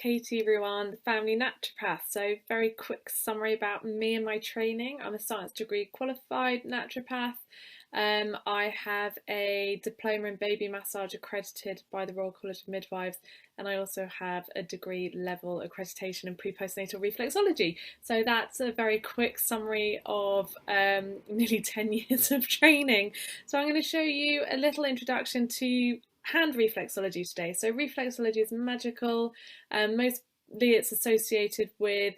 Katie Ruane, family naturopath. So, very quick summary about me and my training. I'm a science degree qualified naturopath. I have a diploma in baby massage accredited by the Royal College of Midwives, and I also have a degree level accreditation in pre-postnatal reflexology. So that's a very quick summary of nearly 10 years of training. So I'm going to show you a little introduction to hand reflexology today. So reflexology is magical. Mostly it's associated with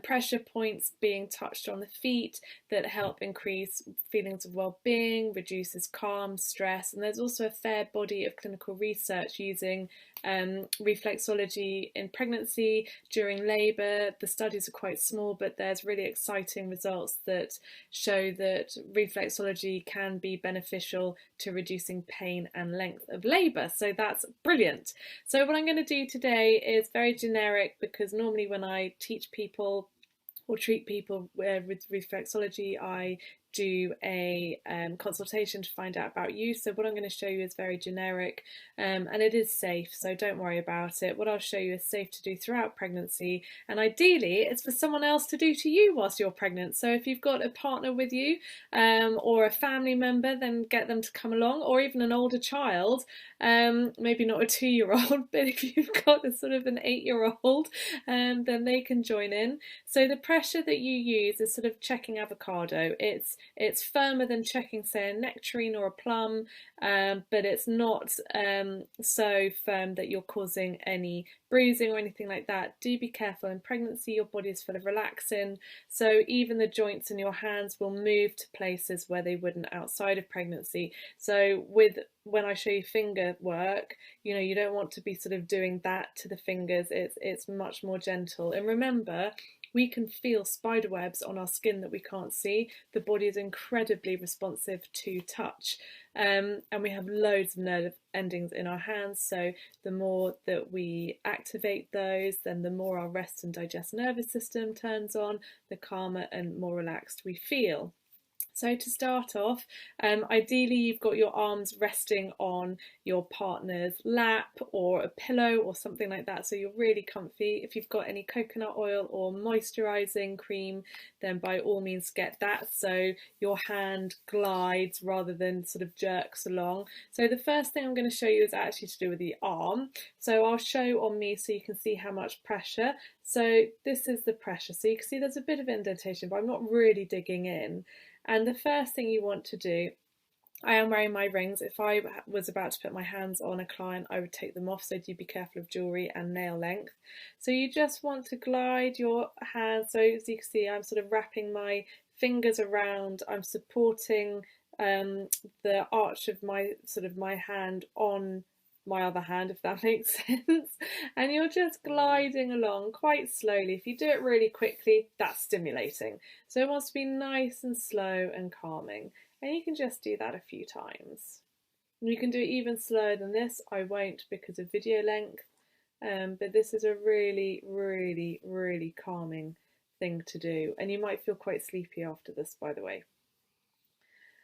pressure points being touched on the feet that help increase feelings of well-being, reduces calm, stress, and there's also a fair body of clinical research using reflexology in pregnancy, during labour. The studies are quite small, but there's really exciting results that show that reflexology can be beneficial to reducing pain and length of labour. So that's brilliant. So what I'm going to do today is very generic, because normally when I teach people or treat people with reflexology, I do a consultation to find out about you. So what I'm going to show you is very generic, and it is safe, so don't worry about it. What I'll show you is safe to do throughout pregnancy, and ideally it's for someone else to do to you whilst you're pregnant. So if you've got a partner with you or a family member, then get them to come along, or even an older child, maybe not a 2-year-old, but if you've got a sort of an 8-year-old, then they can join in. So the pressure that you use is sort of checking avocado. It's firmer than checking, say, a nectarine or a plum, but it's not so firm that you're causing any bruising or anything like that. Do be careful. In pregnancy, your body is full of relaxin, so even the joints in your hands will move to places where they wouldn't outside of pregnancy. So when I show you finger work, you don't want to be sort of doing that to the fingers. It's much more gentle. And remember, we can feel spider webs on our skin that we can't see. The body is incredibly responsive to touch, and we have loads of nerve endings in our hands, so the more that we activate those, then the more our rest and digest nervous system turns on, the calmer and more relaxed we feel. So to start off, ideally you've got your arms resting on your partner's lap or a pillow or something like that, so you're really comfy. If you've got any coconut oil or moisturising cream, then by all means get that, so your hand glides rather than sort of jerks along. So the first thing I'm going to show you is actually to do with the arm. So I'll show on me so you can see how much pressure. So this is the pressure. So you can see there's a bit of indentation, but I'm not really digging in. And the first thing you want to do, I am wearing my rings. If I was about to put my hands on a client, I would take them off, so do be careful of jewellery and nail length. So you just want to glide your hands. So as you can see, I'm sort of wrapping my fingers around, I'm supporting the arch of my hand on my other hand, if that makes sense, and you're just gliding along quite slowly. If you do it really quickly, that's stimulating, so it wants to be nice and slow and calming, and you can just do that a few times. You can do it even slower than this. I won't because of video length, but this is a really, really, really calming thing to do, and you might feel quite sleepy after this, by the way.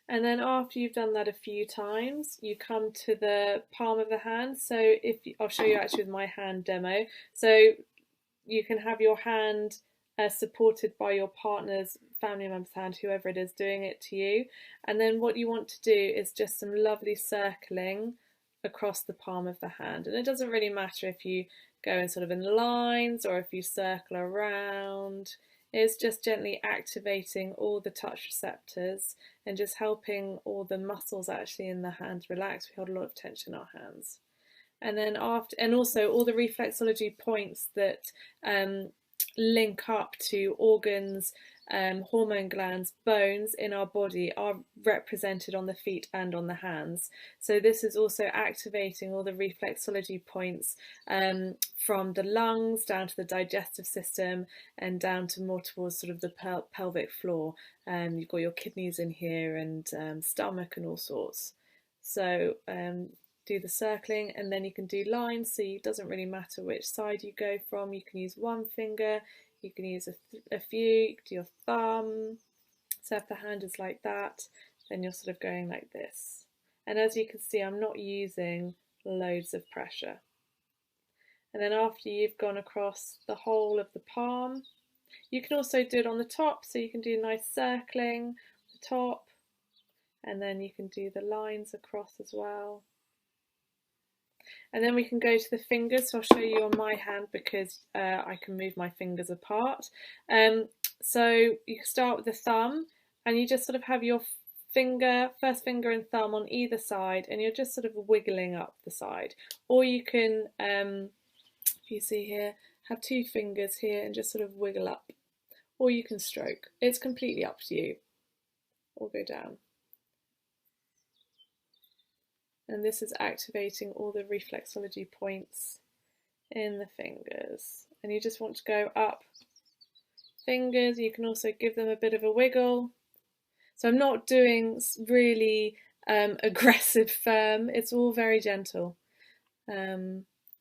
And then after you've done that a few times, you come to the palm of the hand. So I'll show you actually with my hand demo. So you can have your hand supported by your partner's family member's hand, whoever it is doing it to you. And then what you want to do is just some lovely circling across the palm of the hand. And it doesn't really matter if you go in sort of in lines or if you circle around. It's just gently activating all the touch receptors and just helping all the muscles actually in the hands relax. We hold a lot of tension in our hands. And then and also all the reflexology points that link up to organs, hormone glands, bones in our body are represented on the feet and on the hands. So this is also activating all the reflexology points from the lungs down to the digestive system and down to more towards sort of the pelvic floor. You've got your kidneys in here and stomach and all sorts. So do the circling, and then you can do lines, so it doesn't really matter which side you go from. You can use one finger, you can use a few, you can do your thumb. So if the hand is like that, then you're sort of going like this. And as you can see, I'm not using loads of pressure. And then after you've gone across the whole of the palm, you can also do it on the top, so you can do nice circling, the top, and then you can do the lines across as well. And then we can go to the fingers, so I'll show you on my hand because I can move my fingers apart. So you start with the thumb, and you just sort of have your first finger and thumb on either side, and you're just sort of wiggling up the side. Or you can, if you see here, have two fingers here and just sort of wiggle up. Or you can stroke. It's completely up to you. Or go down. And this is activating all the reflexology points in the fingers. And you just want to go up fingers. You can also give them a bit of a wiggle. So I'm not doing really aggressive firm. It's all very gentle.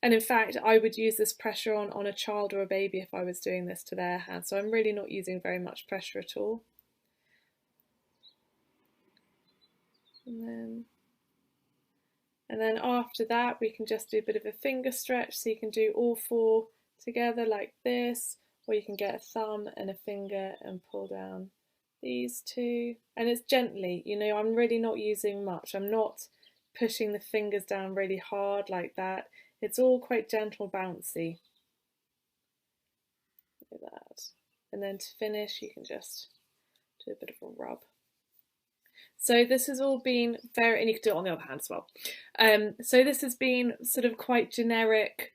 And in fact, I would use this pressure on a child or a baby if I was doing this to their hand. So I'm really not using very much pressure at all. And then after that, we can just do a bit of a finger stretch. So you can do all four together like this, or you can get a thumb and a finger and pull down these two. And it's gently, you know, I'm really not using much. I'm not pushing the fingers down really hard like that. It's all quite gentle, bouncy. Like that. And then to finish, you can just do a bit of a rub. So this has all been very, and you can do it on the other hand as well. So this has been sort of quite generic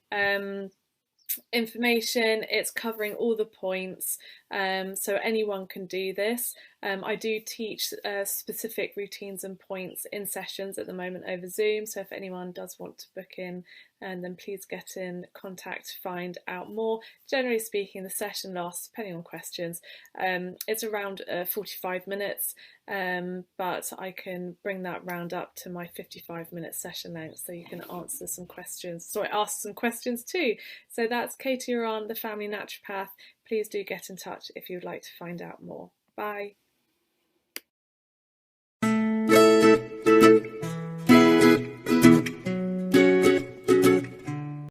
information. It's covering all the points, so anyone can do this. I do teach specific routines and points in sessions at the moment over Zoom, so if anyone does want to book in, then please get in contact to find out more. Generally speaking, the session lasts, depending on questions, it's around 45 minutes, but I can bring that round up to my 55-minute session length, so you can answer some questions, ask some questions too. So that's Katie Ruane, the family naturopath. Please do get in touch if you'd like to find out more. Bye.